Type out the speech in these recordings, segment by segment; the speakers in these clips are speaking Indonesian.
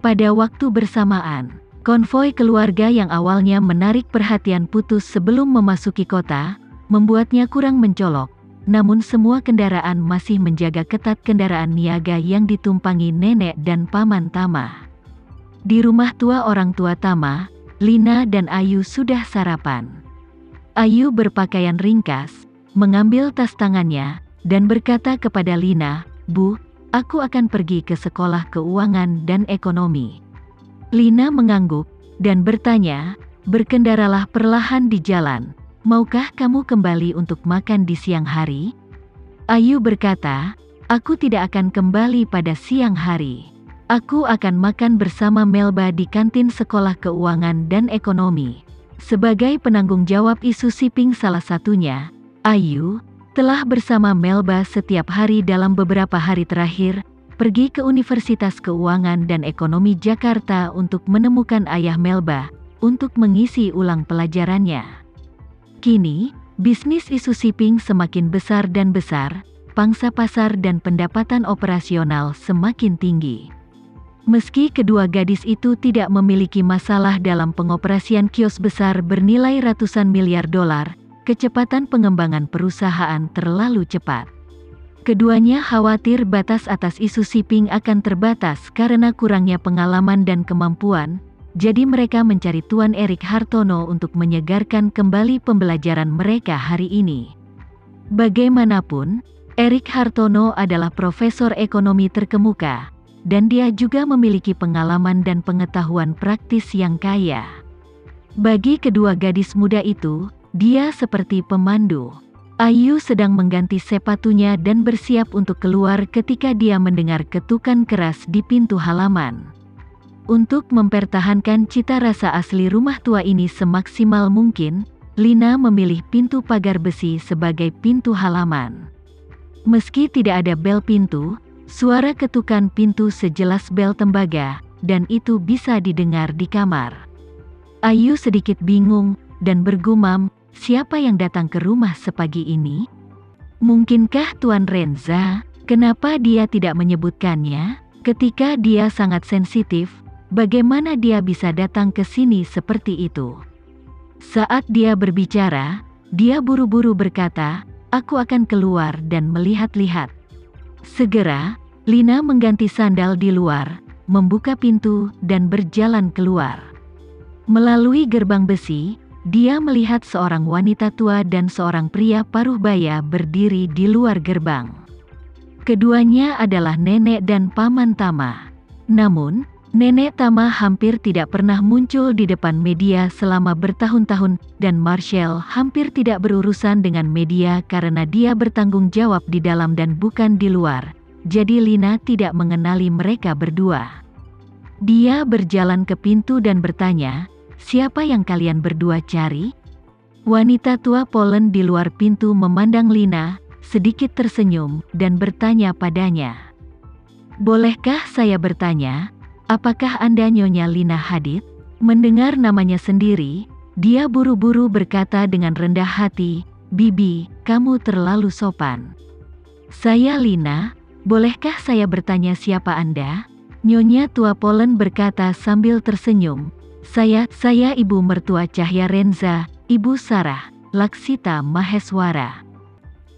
Pada waktu bersamaan, konvoi keluarga yang awalnya menarik perhatian putus sebelum memasuki kota, membuatnya kurang mencolok. Namun semua kendaraan masih menjaga ketat kendaraan niaga yang ditumpangi nenek dan paman Tama. Di rumah tua orang tua Tama, Lina dan Ayu sudah sarapan. Ayu berpakaian ringkas, mengambil tas tangannya, dan berkata kepada Lina, "Bu, aku akan pergi ke sekolah keuangan dan ekonomi." Lina mengangguk, dan bertanya, "Berkendaralah perlahan di jalan. Maukah kamu kembali untuk makan di siang hari?" Ayu berkata, "Aku tidak akan kembali pada siang hari. Aku akan makan bersama Melba di kantin sekolah keuangan dan ekonomi." Sebagai penanggung jawab isu shipping salah satunya, Ayu telah bersama Melba setiap hari dalam beberapa hari terakhir, pergi ke Universitas Keuangan dan Ekonomi Jakarta untuk menemukan ayah Melba, untuk mengisi ulang pelajarannya. Kini, bisnis isu shipping semakin besar dan besar, pangsa pasar dan pendapatan operasional semakin tinggi. Meski kedua gadis itu tidak memiliki masalah dalam pengoperasian kios besar bernilai ratusan miliar dolar, kecepatan pengembangan perusahaan terlalu cepat. Keduanya khawatir batas atas isu shipping akan terbatas karena kurangnya pengalaman dan kemampuan. Jadi mereka mencari Tuan Erik Hartono untuk menyegarkan kembali pembelajaran mereka hari ini. Bagaimanapun, Erik Hartono adalah profesor ekonomi terkemuka, dan dia juga memiliki pengalaman dan pengetahuan praktis yang kaya. Bagi kedua gadis muda itu, dia seperti pemandu. Ayu sedang mengganti sepatunya dan bersiap untuk keluar ketika dia mendengar ketukan keras di pintu halaman. Untuk mempertahankan cita rasa asli rumah tua ini semaksimal mungkin, Lina memilih pintu pagar besi sebagai pintu halaman. Meski tidak ada bel pintu, suara ketukan pintu sejelas bel tembaga, dan itu bisa didengar di kamar. Ayu sedikit bingung, dan bergumam, "Siapa yang datang ke rumah sepagi ini? Mungkinkah Tuan Renza? Kenapa dia tidak menyebutkannya? Ketika dia sangat sensitif, bagaimana dia bisa datang ke sini seperti itu?" Saat dia berbicara, dia buru-buru berkata, "Aku akan keluar dan melihat-lihat." Segera, Lina mengganti sandal di luar, membuka pintu, dan berjalan keluar. Melalui gerbang besi, dia melihat seorang wanita tua dan seorang pria paruh baya berdiri di luar gerbang. Keduanya adalah nenek dan paman Tama. Namun, Nenek Tama hampir tidak pernah muncul di depan media selama bertahun-tahun, dan Marshall hampir tidak berurusan dengan media karena dia bertanggung jawab di dalam dan bukan di luar. Jadi Lina tidak mengenali mereka berdua. Dia berjalan ke pintu dan bertanya, "Siapa yang kalian berdua cari?" Wanita tua Poland di luar pintu memandang Lina, sedikit tersenyum, dan bertanya padanya, "Bolehkah saya bertanya? Apakah Anda Nyonya Lina Hadid?" Mendengar namanya sendiri, dia buru-buru berkata dengan rendah hati, "Bibi, kamu terlalu sopan." "Saya Lina, bolehkah saya bertanya siapa Anda?" Nyonya tua Poland berkata sambil tersenyum, Saya ibu mertua Cahya Renza, Ibu Sarah, Laksita Maheswara."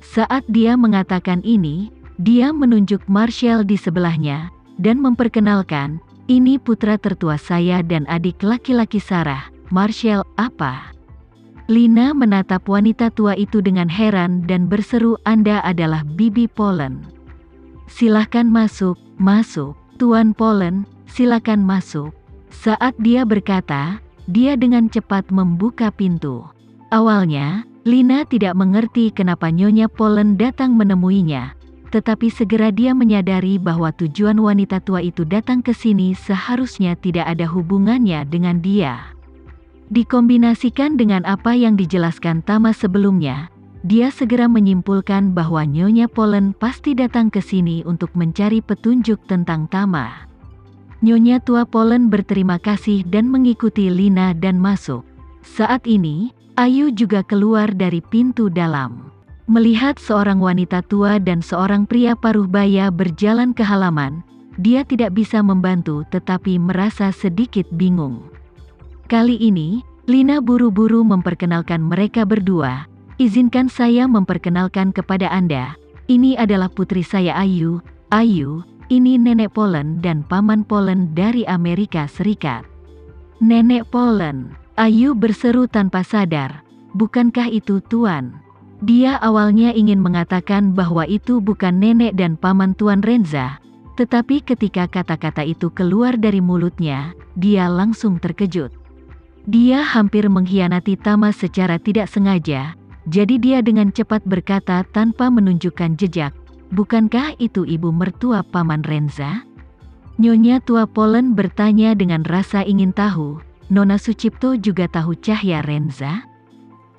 Saat dia mengatakan ini, dia menunjuk Marshall di sebelahnya, dan memperkenalkan, "Ini putra tertua saya dan adik laki-laki Sarah." "Marshall, apa?" Lina menatap wanita tua itu dengan heran dan berseru, "Anda adalah Bibi Poland. Silakan masuk, masuk. Tuan Poland, silakan masuk." Saat dia berkata, dia dengan cepat membuka pintu. Awalnya, Lina tidak mengerti kenapa Nyonya Poland datang menemuinya. Tetapi segera dia menyadari bahwa tujuan wanita tua itu datang ke sini seharusnya tidak ada hubungannya dengan dia. Dikombinasikan dengan apa yang dijelaskan Tama sebelumnya, dia segera menyimpulkan bahwa Nyonya Poland pasti datang ke sini untuk mencari petunjuk tentang Tama. Nyonya tua Poland berterima kasih dan mengikuti Lina dan masuk. Saat ini, Ayu juga keluar dari pintu dalam. Melihat seorang wanita tua dan seorang pria paruh baya berjalan ke halaman, dia tidak bisa membantu tetapi merasa sedikit bingung. Kali ini, Lina buru-buru memperkenalkan mereka berdua. Izinkan saya memperkenalkan kepada Anda. Ini adalah putri saya Ayu. Ayu, ini Nenek Polen dan Paman Polen dari Amerika Serikat. Nenek Polen, Ayu berseru tanpa sadar. Bukankah itu Tuan? Dia awalnya ingin mengatakan bahwa itu bukan nenek dan paman Tuan Renza. Tetapi ketika kata-kata itu keluar dari mulutnya, dia langsung terkejut. Dia hampir mengkhianati Tama secara tidak sengaja, jadi dia dengan cepat berkata tanpa menunjukkan jejak, "Bukankah itu ibu mertua Paman Renza?" Nyonya tua Polen bertanya dengan rasa ingin tahu, "Nona Sucipto juga tahu Cahya Renza?"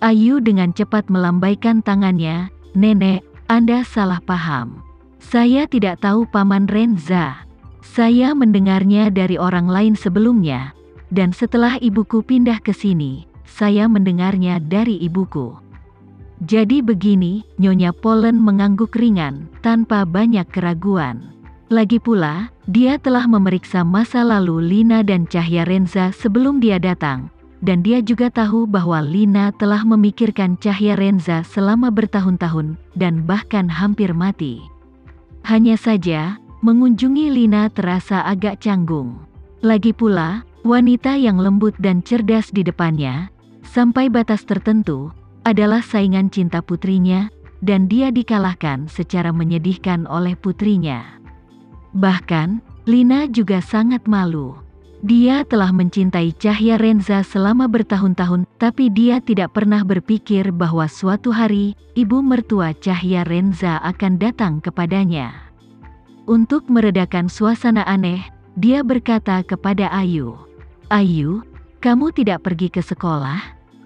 Ayu dengan cepat melambaikan tangannya, "Nenek, Anda salah paham. Saya tidak tahu Paman Renza. Saya mendengarnya dari orang lain sebelumnya. Dan setelah ibuku pindah ke sini, saya mendengarnya dari ibuku." Jadi begini, Nyonya Polen mengangguk ringan, tanpa banyak keraguan. Lagi pula, dia telah memeriksa masa lalu Lina dan Cahya Renza sebelum dia datang. Dan dia juga tahu bahwa Lina telah memikirkan Cahya Renza selama bertahun-tahun, dan bahkan hampir mati. Hanya saja, mengunjungi Lina terasa agak canggung. Lagi pula, wanita yang lembut dan cerdas di depannya, sampai batas tertentu, adalah saingan cinta putrinya, dan dia dikalahkan secara menyedihkan oleh putrinya. Bahkan, Lina juga sangat malu. Dia telah mencintai Cahya Renza selama bertahun-tahun, tapi dia tidak pernah berpikir bahwa suatu hari, ibu mertua Cahya Renza akan datang kepadanya. Untuk meredakan suasana aneh, dia berkata kepada Ayu, "Ayu, kamu tidak pergi ke sekolah?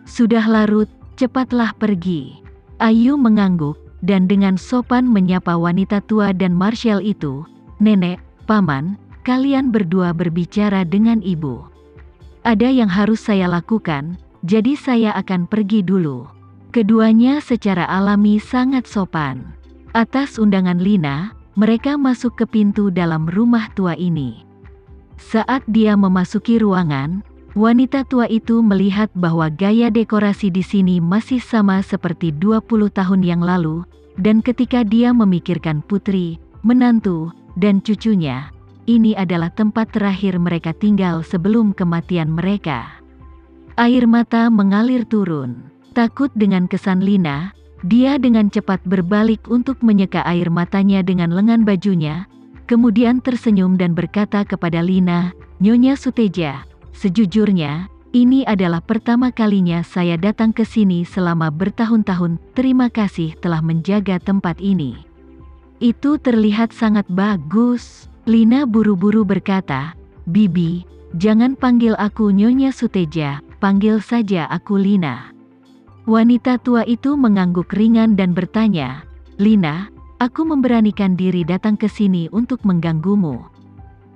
Sudah larut, cepatlah pergi." Ayu mengangguk, dan dengan sopan menyapa wanita tua dan Marshall itu, "Nenek, Paman, kalian berdua berbicara dengan ibu. Ada yang harus saya lakukan, jadi saya akan pergi dulu." Keduanya secara alami sangat sopan. Atas undangan Lina, mereka masuk ke pintu dalam rumah tua ini. Saat dia memasuki ruangan, wanita tua itu melihat bahwa gaya dekorasi di sini masih sama seperti 20 tahun yang lalu, dan ketika dia memikirkan putri, menantu, dan cucunya, ini adalah tempat terakhir mereka tinggal sebelum kematian mereka. Air mata mengalir turun. Takut dengan kesan Lina, dia dengan cepat berbalik untuk menyeka air matanya dengan lengan bajunya, kemudian tersenyum dan berkata kepada Lina, "Nyonya Suteja, sejujurnya, ini adalah pertama kalinya saya datang ke sini selama bertahun-tahun. Terima kasih telah menjaga tempat ini." "Itu terlihat sangat bagus." Lina buru-buru berkata, "Bibi, jangan panggil aku Nyonya Suteja, panggil saja aku Lina." Wanita tua itu mengangguk ringan dan bertanya, "Lina, aku memberanikan diri datang ke sini untuk mengganggumu.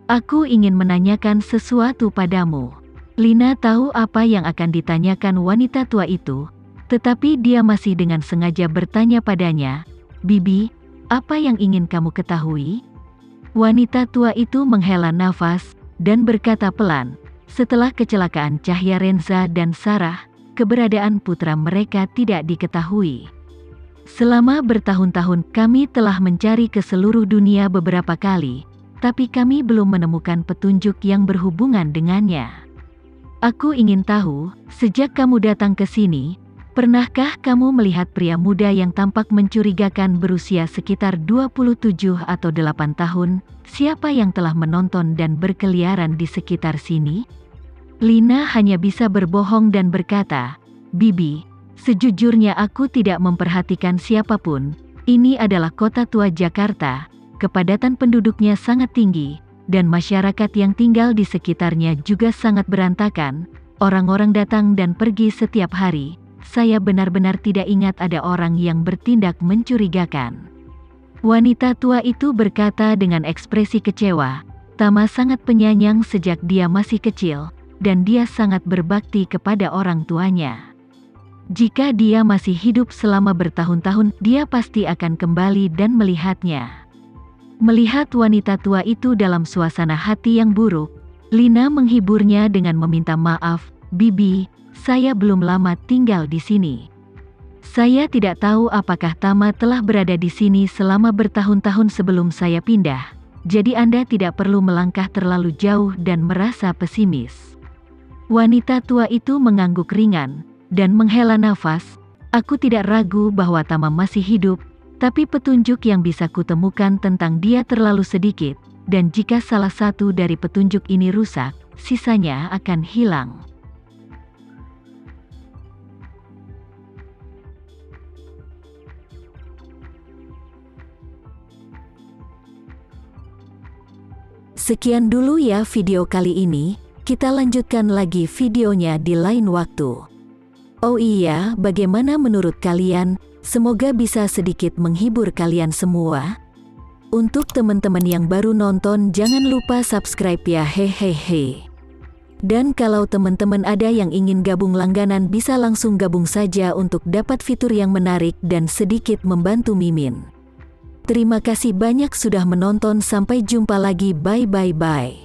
Aku ingin menanyakan sesuatu padamu." Lina tahu apa yang akan ditanyakan wanita tua itu, tetapi dia masih dengan sengaja bertanya padanya, "Bibi, apa yang ingin kamu ketahui?" Wanita tua itu menghela nafas, dan berkata pelan, "Setelah kecelakaan Cahya Renza dan Sarah, keberadaan putra mereka tidak diketahui. Selama bertahun-tahun kami telah mencari ke seluruh dunia beberapa kali, tapi kami belum menemukan petunjuk yang berhubungan dengannya. Aku ingin tahu, sejak kamu datang ke sini, pernahkah kamu melihat pria muda yang tampak mencurigakan berusia sekitar 27 atau 8 tahun? Siapa yang telah menonton dan berkeliaran di sekitar sini?" Lina hanya bisa berbohong dan berkata, "Bibi, sejujurnya aku tidak memperhatikan siapapun. Ini adalah kota tua Jakarta, kepadatan penduduknya sangat tinggi, dan masyarakat yang tinggal di sekitarnya juga sangat berantakan. Orang-orang datang dan pergi setiap hari. Saya benar-benar tidak ingat ada orang yang bertindak mencurigakan." Wanita tua itu berkata dengan ekspresi kecewa, "Tama sangat penyayang sejak dia masih kecil, dan dia sangat berbakti kepada orang tuanya. Jika dia masih hidup selama bertahun-tahun, dia pasti akan kembali dan melihatnya." Melihat wanita tua itu dalam suasana hati yang buruk, Lina menghiburnya dengan meminta maaf, "Bibi, saya belum lama tinggal di sini. Saya tidak tahu apakah Tama telah berada di sini selama bertahun-tahun sebelum saya pindah. Jadi Anda tidak perlu melangkah terlalu jauh dan merasa pesimis." Wanita tua itu mengangguk ringan dan menghela nafas. "Aku tidak ragu bahwa Tama masih hidup, tapi petunjuk yang bisa kutemukan tentang dia terlalu sedikit, dan jika salah satu dari petunjuk ini rusak, sisanya akan hilang." Sekian dulu ya video kali ini, kita lanjutkan lagi videonya di lain waktu. Oh iya, bagaimana menurut kalian? Semoga bisa sedikit menghibur kalian semua. Untuk teman-teman yang baru nonton, jangan lupa subscribe ya, hehehe. Dan kalau teman-teman ada yang ingin gabung langganan, bisa langsung gabung saja untuk dapat fitur yang menarik dan sedikit membantu Mimin. Terima kasih banyak sudah menonton, sampai jumpa lagi, bye.